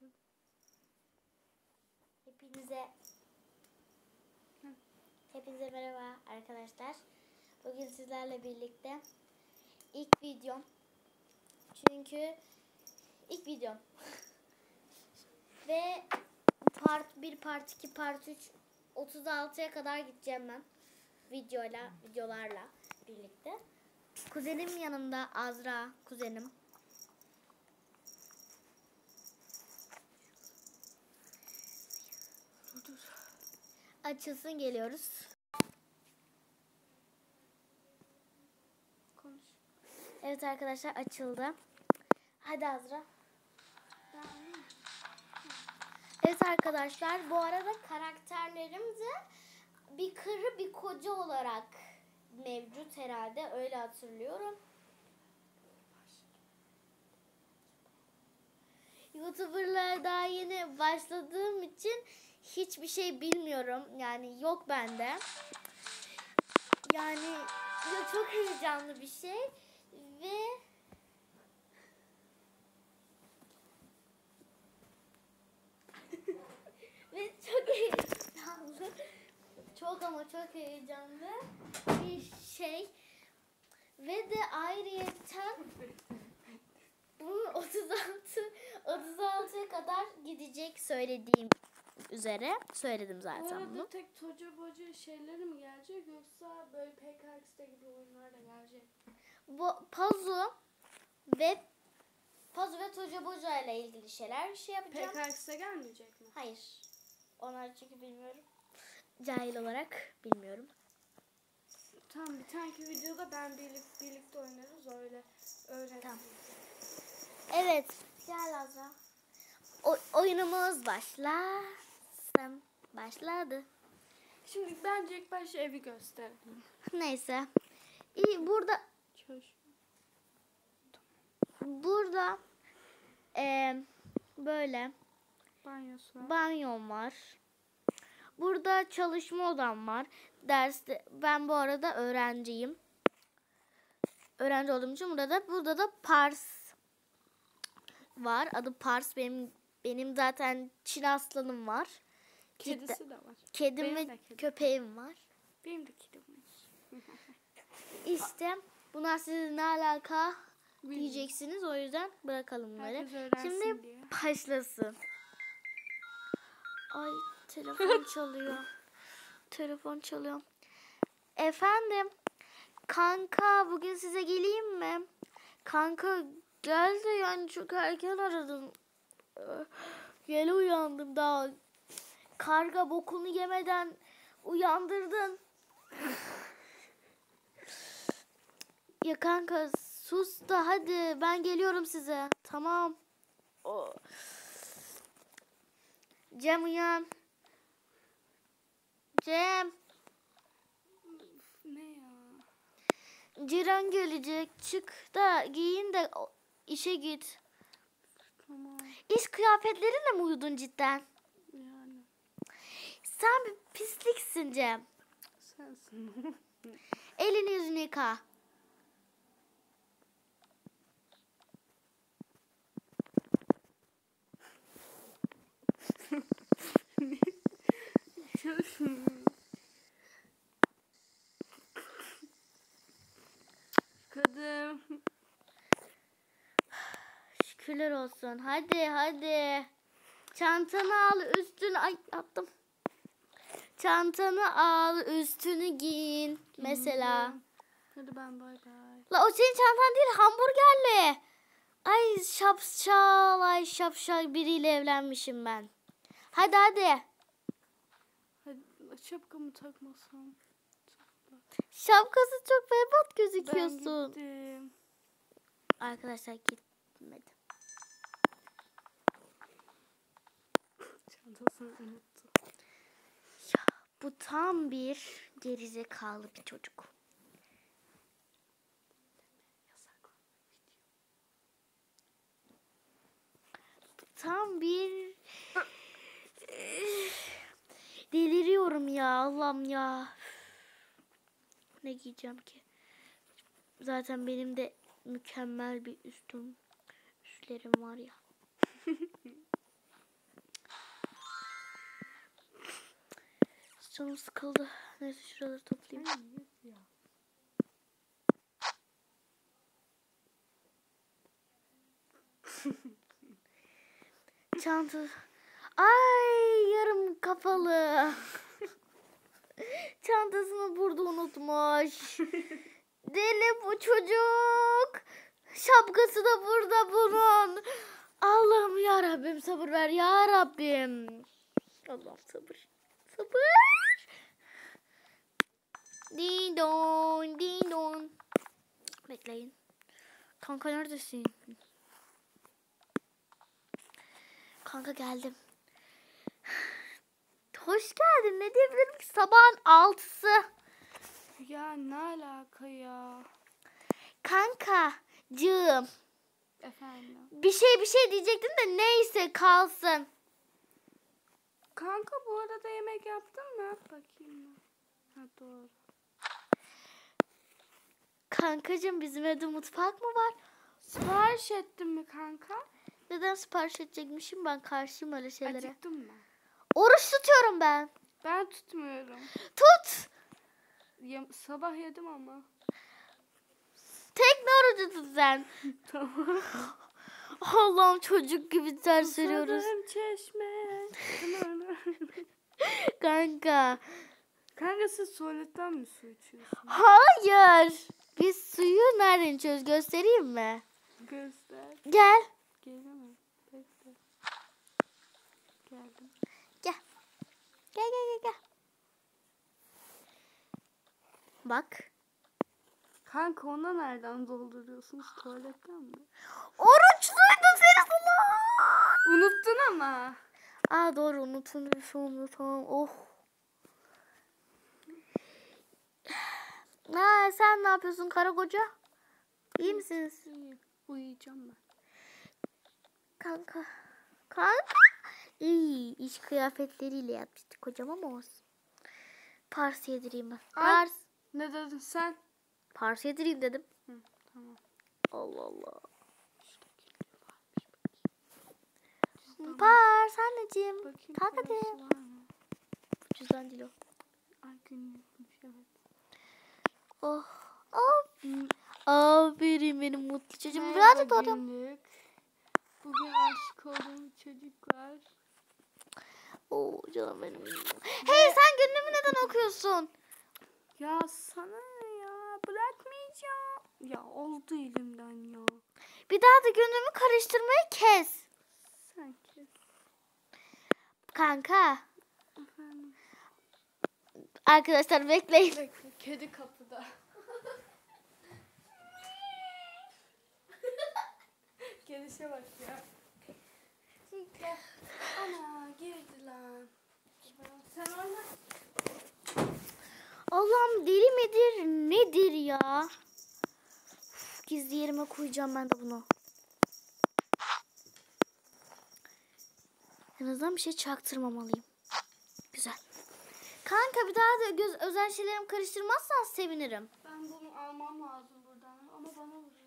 başladı. Hepinize merhaba arkadaşlar. Bugün sizlerle birlikte ilk videom. Çünkü ilk videom. Ve part 1, part 2, part 3 36'ya kadar gideceğim ben. Videolarla birlikte. Kuzenim yanımda, Azra kuzenim. Dur. Açılsın, geliyoruz. Konuş. Evet arkadaşlar, açıldı. Hadi Azra. Evet arkadaşlar, bu arada karakterlerimiz de bir karı bir koca olarak mevcut herhalde, öyle hatırlıyorum. YouTuber'lara daha yeni başladığım için hiçbir şey bilmiyorum. Yani yok bende. Yani ya çok heyecanlı bir şey ve çok heyecanlı. Çok ama çok heyecanlı bir şey. Ve de ayrıyeten bunun 36'ya kadar gidecek, söylediğim üzere. Söyledim Bu zaten arada bunu. tek toca boca şeyleri mi gelecek yoksa böyle PKX'de gibi oyunlar da gelecek? Bu Pazu ve Toca Boca ile ilgili şeyler yapacağım. PKX'de gelmeyecek mi? Hayır. Onları çünkü bilmiyorum. Cahil olarak bilmiyorum. Tamam, bir tane videoda ben birlikte oynarız, öyle öğretiriz. Tamam. Evet. Gel Azra. Oyunumuz başlasın. Başladı. Şimdi bence ilk başta evi gösterelim. Neyse. İyi, burada böyle banyosu var. banyom var. Burada çalışma odam var. Derste ben bu arada öğrenciyim. Öğrenci olduğum için burada da Pars var. Adı Pars. Benim zaten Çin aslanım var. Kedisi de var. Kedim Benim ve de kedim. köpeğim var. Benim de kedim var. İşte bunlar size ne alaka diyeceksiniz. O yüzden bırakalım bunları. Herkes öğrensin Şimdi diye. başlasın. Ay, telefon çalıyor. Telefon çalıyor. Efendim. Kanka, bugün size geleyim mi? Kanka gel de, yani çok erken aradın. Yeni uyandım daha. Karga bokunu yemeden uyandırdın. Ya kanka sus da hadi, ben geliyorum size. Tamam. Cem uyan. Cem. Ne ya? Ceren gelecek. Çık da giyin de işe git. Tamam. İş kıyafetlerinle mi uyudun cidden? Yani. Sen bir pisliksin Cem. Sensin. Elini yüzünü yıka. Kadın. Şükürler olsun. Hadi. Çantanı al, üstünü... Ay, attım. Çantanı al, üstünü giyin. Mesela. Hadi ben bay bay. La, o senin çantan değil, hamburgerli. Ay şapşal biriyle evlenmişim ben. Hadi. Hadi, şapkamı takmasam. Şapkası çok berbat Ben gözüküyorsun. gittim. Arkadaşlar gitmedi. Çantasını unuttu. Ya, bu tam bir gerizekalı bir çocuk. Tam bir deliriyorum ya, Allah'ım ya. Ne giyeceğim ki? Zaten benim de mükemmel bir üstlerim var ya. Canım sıkıldı. Neyse şuraları toplayayım. Çanta. Ay yarım kafalı. Çantasını burada unutmuş. Deli bu çocuk. Şapkası da burada bunun. Allah'ım ya Rabbim sabır ver ya Rabbim. Allah'ım sabır. Sabır. Ding dong ding dong. Bekleyin. Kanka neredesin? Kanka geldim. Hoş geldin. Ne diyebilirim ki? Sabahın 6'sı. Ya ne alaka ya? Kankacığım. Efendim. Bir şey diyecektin de neyse kalsın. Kanka bu arada yemek yaptın mı? Bakayım mı? Ha doğru. Kankacığım bizim evde mutfak mı var? Sipariş ettin mi kanka? Neden sipariş edecekmişim? Ben karşıyım öyle şeylere. Acıktın mı? Oruç tutuyorum ben. Ben tutmuyorum. Tut. Sabah yedim ama. Tek ne orucu tut sen? Tamam. Allah'ım çocuk gibi ders veriyoruz. Susadım çeşme. Kanka. Kanka siz tuvaletten mi su içiyorsun? Hayır. Biz suyu nereden içiyoruz? Göstereyim mi? Göster. Gel. Gelemem. Bekle. Geldim. Gel. Gel. Bak. Kanka ona nereden dolduruyorsunuz? Tuvaletten mi? Oruçluydum seni salak. Unuttun ama. Aa doğru unutmuşum. Tamam. Oh. Sen ne yapıyorsun kara koca? İyi misiniz? İyi. Uyuyacağım ben. Kanka. İyi. İş kıyafetleriyle yapmıştık kocam ama olsun. Pars yedireyim ben. Ay. Ne dedin sen? Pars yedireyim dedim. Hı, tamam. Allah Allah. Pars anneciğim. Bakayım. Kalk hadi. parası var mı? Cüzdan değil o. Ay günlükmüş evet. Oh. Aferin benim mutlu çocuğum. Merhaba Birazcık doğdum. günlük. Bugün aşık olduğum çocuklar. Oo canım benim. Hey sen günlüğümü neden okuyorsun? Ya sana ne ya? Bırakmayacağım. Ya oldu elimden ya. Bir daha da günlüğümü karıştırmayı kes. Sen kes. Kanka. Efendim. Arkadaşlar bekleyin. Bekle. Kedi kapıda. Gelişe bak ya. Ana girdi lan. Sen orada. Allah'ım deli midir nedir ya? Uf, gizli yerime koyacağım ben de bunu. En azından bir şey çaktırmamalıyım. Güzel. Kanka bir daha da özel şeylerimi karıştırmazsan sevinirim. Ben bunu almam lazım buradan ama bana vuruyor.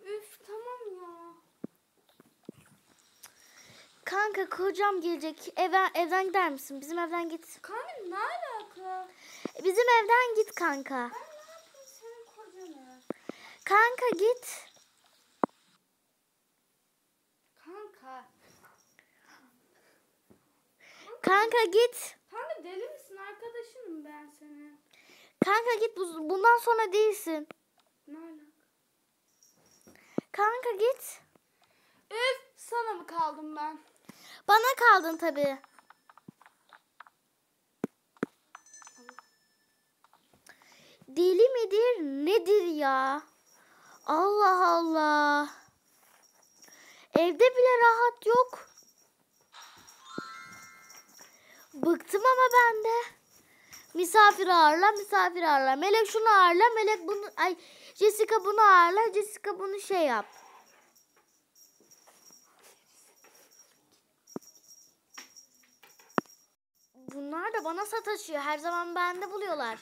Üf tamam ya. Kanka kocam gelecek. Evden gider misin? Bizim evden git. Kanka ne alaka? Bizim evden git kanka. Ben ne yapayım senin kocanı? Kanka git. Kanka. Kanka git. Kanka deli misin? Arkadaşınım ben senin. Kanka git. Bundan sonra değilsin. Ne alaka? Kanka git. Üf sana mı kaldım ben? Bana kaldın tabii. Deli midir nedir ya? Allah Allah. Evde bile rahat yok. Bıktım ama ben de. Misafir ağırla. Melek şunu ağırla, Melek bunu... Ay, Jessica bunu ağırla, Jessica bunu şey yap. Bunlar da bana sataşıyor. Her zaman bende buluyorlar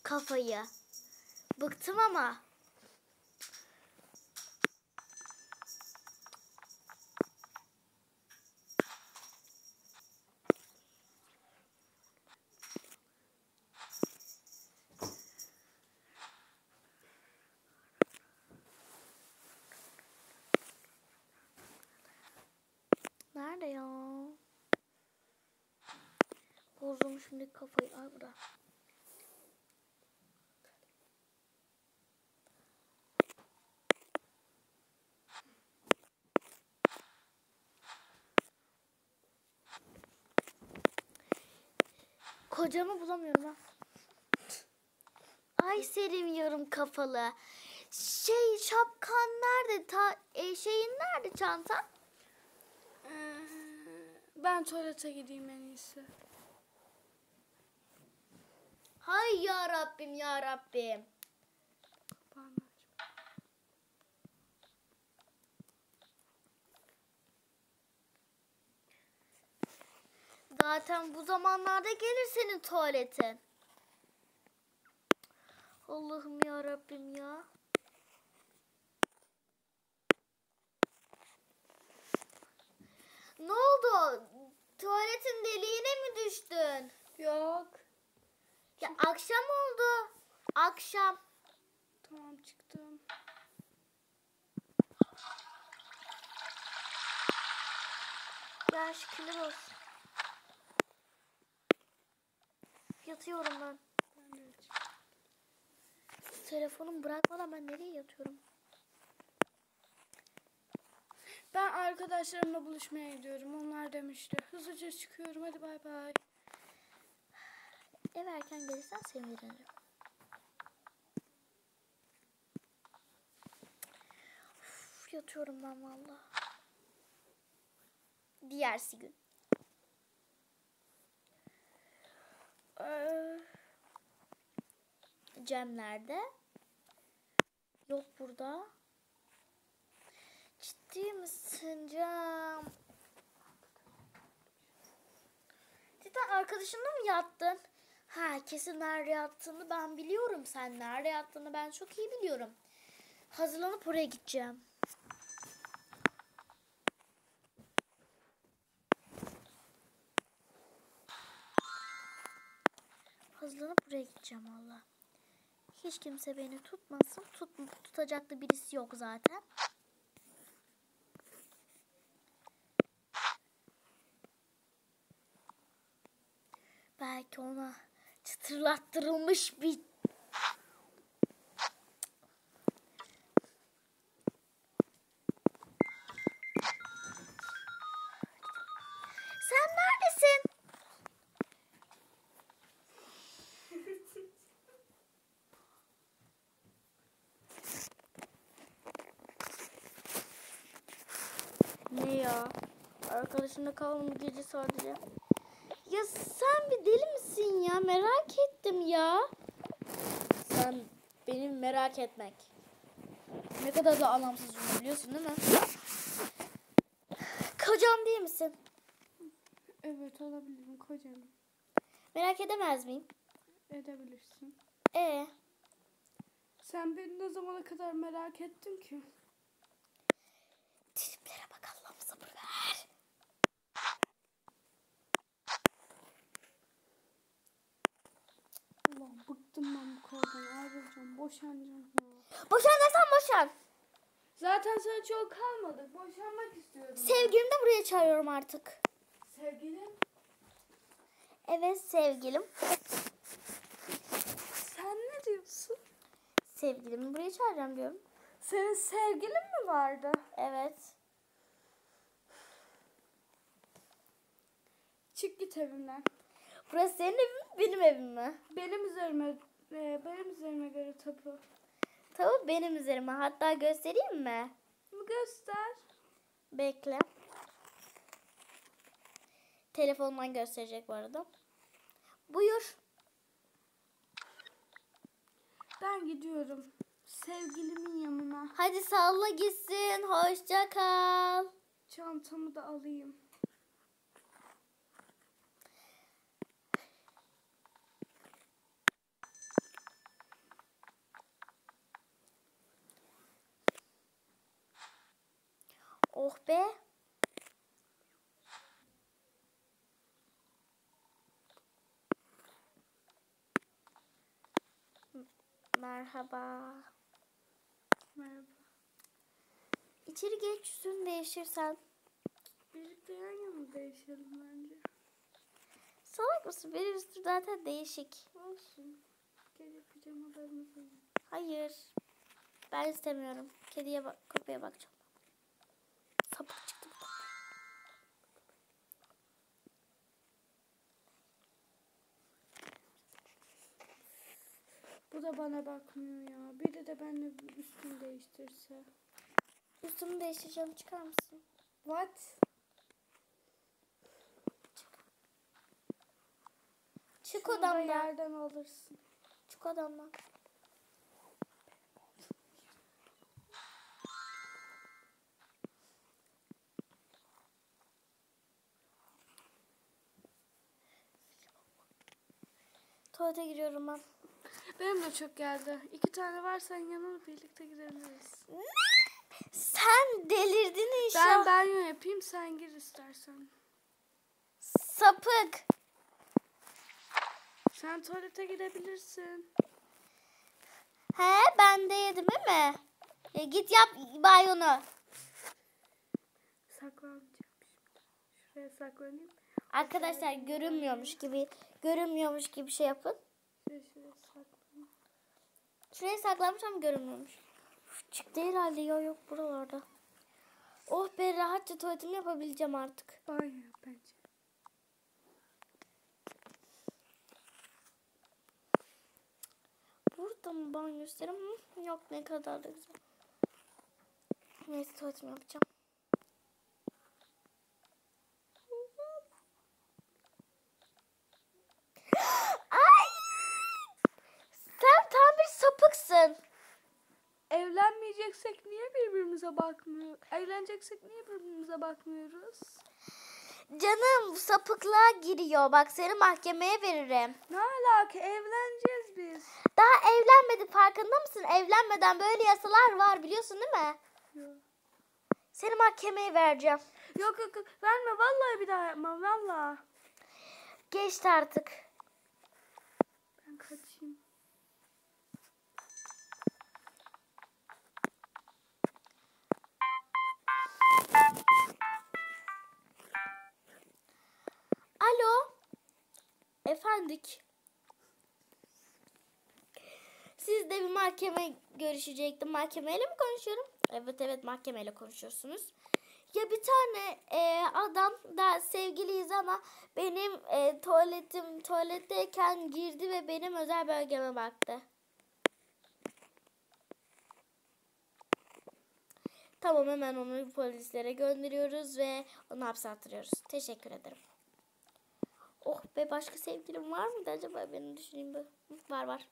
kafayı. Bıktım ama. şimdi kafayı al bura. Kocamı bulamıyorum ha. Ay Selim yarım kafalı. Şapkan nerede? Şeyin nerede çantan? Ben tuvalete gideyim en iyisi. Hay ya Rabbim ya Rabbim. Kapağını aç. Zaten bu zamanlarda gelir senin tuvaletin. Allah'ım ya Rabbim ya. Ne oldu? Tuvaletin deliğine mi düştün? Yok. Ya akşam oldu. Akşam. Tamam çıktım. Ya şükürler olsun. Yatıyorum ben. Ben de çıktım. Telefonumu bırakmadan ben nereye yatıyorum? Ben arkadaşlarımla buluşmaya gidiyorum. Onlar demişti. Hızlıca çıkıyorum. Hadi bay bay. Eve erken gelirsen sevinirim. Uf, yatıyorum ben valla. Diğersi gün. Cem nerede? Yok burada. Ciddi misin Cem? Cidden arkadaşınla mı yattın? Ha kesin nerede yattığını ben biliyorum. Sen nerede yattığını ben çok iyi biliyorum. Hazırlanıp oraya gideceğim. Hazırlanıp buraya gideceğim valla. Hiç kimse beni tutmasın. Tutacak da birisi yok zaten. Belki ona çıtırlattırılmış bir... Sen neredesin? Ne ya? Arkadaşımla kaldım bu gece sadece. Ya sen bir deli misin ya? Merak ettim ya. Sen benim merak etmek. Ne kadar da anlamsız cümle biliyorsun değil mi? Kocam değil misin? Evet olabilirim kocanım. Merak edemez miyim? Edebilirsin. Sen beni ne zamana kadar merak ettin ki? Triplere bak Allah'ım sabır ver. Ulan bıktım ben bu konudan. Ayrılacağım. Boşanacağım ya. Boşan dersen boşan. Zaten sana çok kalmadı. Boşanmak istiyorum. Sevgilimi de buraya çağırıyorum artık. Sevgilim. Evet sevgilim. Sen ne diyorsun? Sevgilimi buraya çağıracağım diyorum. Senin sevgilin mi vardı? Evet. Çık git evimden. Burası senin evin mi benim evim mi? Benim üzerime göre tapu. Tabii benim üzerime. Hatta göstereyim mi? Göster. Bekle. Telefondan gösterecek bu arada. Buyur. Ben gidiyorum. Sevgilimin yanına. Hadi salla gitsin. Hoşça kal. Çantamı da alayım. Oh be. Merhaba. Merhaba. İçeri geç yüzünü değiştirsen. Birlikte yan yana değişelim bence. Salak mısın? Benim üstüm zaten değişik. Olsun. Gece pijamalarını giyin. Hayır. Ben istemiyorum. Kediye bak, köpeğe bakacağım. Sapık çıktı bu. Bu da bana bakmıyor ya. Biri de benimle üstünü değiştirse. Üstümü değiştireceğim. Çıkar mısın? What? Çık Şurada odamdan. yerden alırsın. Çık odamdan. Tuvalete giriyorum ben. Benim de çok geldi. 2 tane varsa yanına birlikte girebiliriz. Sen delirdin inşallah. Ben banyo yapayım, sen gir istersen. Sapık. Sen tuvalete girebilirsin. He, ben de yedim değil mi? Git yap banyonu. Saklanacağım şimdi. Şuraya saklanayım. Arkadaşlar görünmüyormuş gibi şey yapın. Şuraya saklanayım. Şuraya saklanmış ama görünmüyormuş. Uf, çıktı herhalde. Yok buralarda. Oh be, rahatça tuvaletimi yapabileceğim artık. Banyo yap bence. Burada mı banyo isterim? Yok, ne kadar da güzel. Neyse, tuvaletimi yapacağım. Ay! Sen tam bir sapıksın. Evlenmeyeceksek niye birbirimize bakmıyor? Evleneceksek niye birbirimize bakmıyoruz? Canım, sapıklığa giriyor. Bak, seni mahkemeye veririm. Ne alaka? Evleneceğiz biz. Daha evlenmedi, farkında mısın? Evlenmeden böyle yasalar var, biliyorsun değil mi? Yok. Seni mahkemeye vereceğim. Yok. Verme, vallahi bir daha yapmam, vallahi. Geçti artık. Ben kaçayım. Alo. Efendik. Siz de bir mahkeme görüşecektim. Mahkemeyle mi konuşuyorum? Evet, mahkemeyle konuşuyorsunuz. Ya bir tane adam da sevgiliyiz ama benim tuvaletteyken girdi ve benim özel bölgeme baktı. Tamam, hemen onu polislere gönderiyoruz ve onu hapse attırıyoruz. Teşekkür ederim. Oh be, başka sevgilim var mıydı acaba? Beni düşüneyim bir. Var.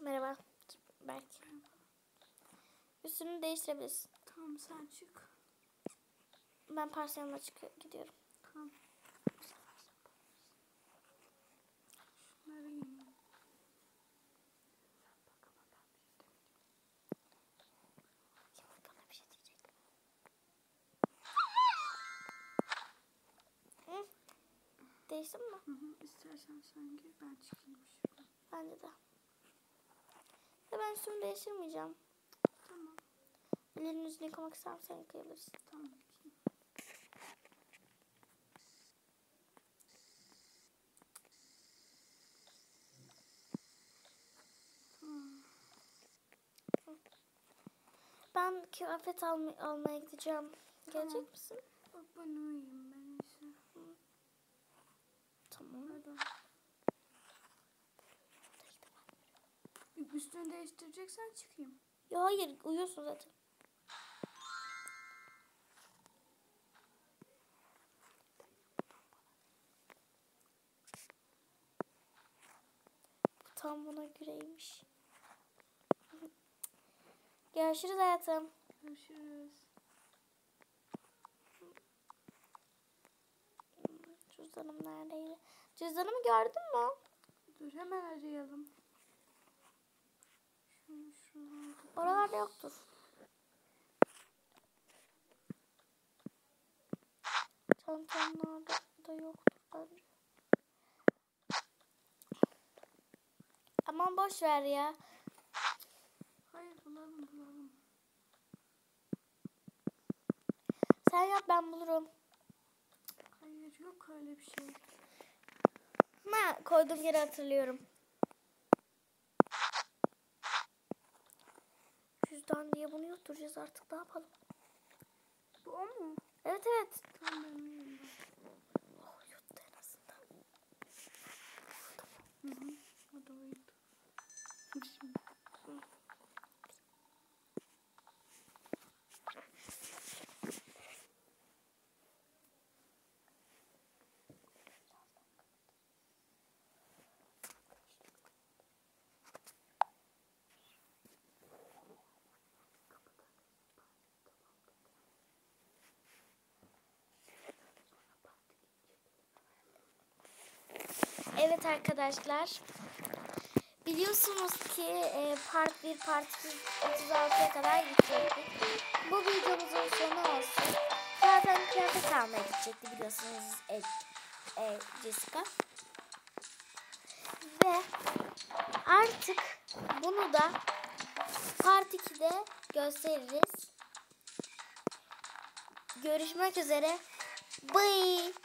Merhaba. Belki. Üstünü değiştirebilirsin. Tamam, sen çık. Ben parsiyonla gidiyorum. Tamam. Şunları yiyeyim. Bana bir şey diyecek. Hı. Değiştin mi? İstersen sen gir, ben çıkayım şuradan. Bence de. Ya ben üstümü değiştirmeyeceğim. Tamam. Ellerini yüzünü yıkamak ister misin? Sen yıkayabilirsin. Tamam. Ben kıyafet almaya gideceğim. Tamam. Gelecek misin? Bak, ben uyuyayım ben işte. Tamam. Hadi. Üstünü değiştireceksen çıkayım. Ya hayır, uyuyorsun zaten. Bu tam buna göreymiş. Görüşürüz hayatım. Görüşürüz. Cüzdanım neredeydi? Cüzdanımı gördün mü? Dur, hemen arayalım. Şuralarda. Oralarda yoktur. Çantamlarda da yoktur bence. boş ver ya. Hayır bulalım. Sen yap, ben bulurum. Hayır yok öyle bir şey. Ha, koyduğum yeri hatırlıyorum. Cüzdan diye bunu yutturacağız artık, ne yapalım? Bu o mu? Evet evet. Tamam ben yiyeyim Oh, yuttu en azından. ben. O da oydu. Şimdi. Evet arkadaşlar. Biliyorsunuz ki part 1, part 2, 36'ya kadar gidecektik. Bu videomuzun sonu olsun. Zaten kıyafet almaya gidecekti biliyorsunuz Jessica. Ve artık bunu da part 2'de gösteririz. Görüşmek üzere. Bye.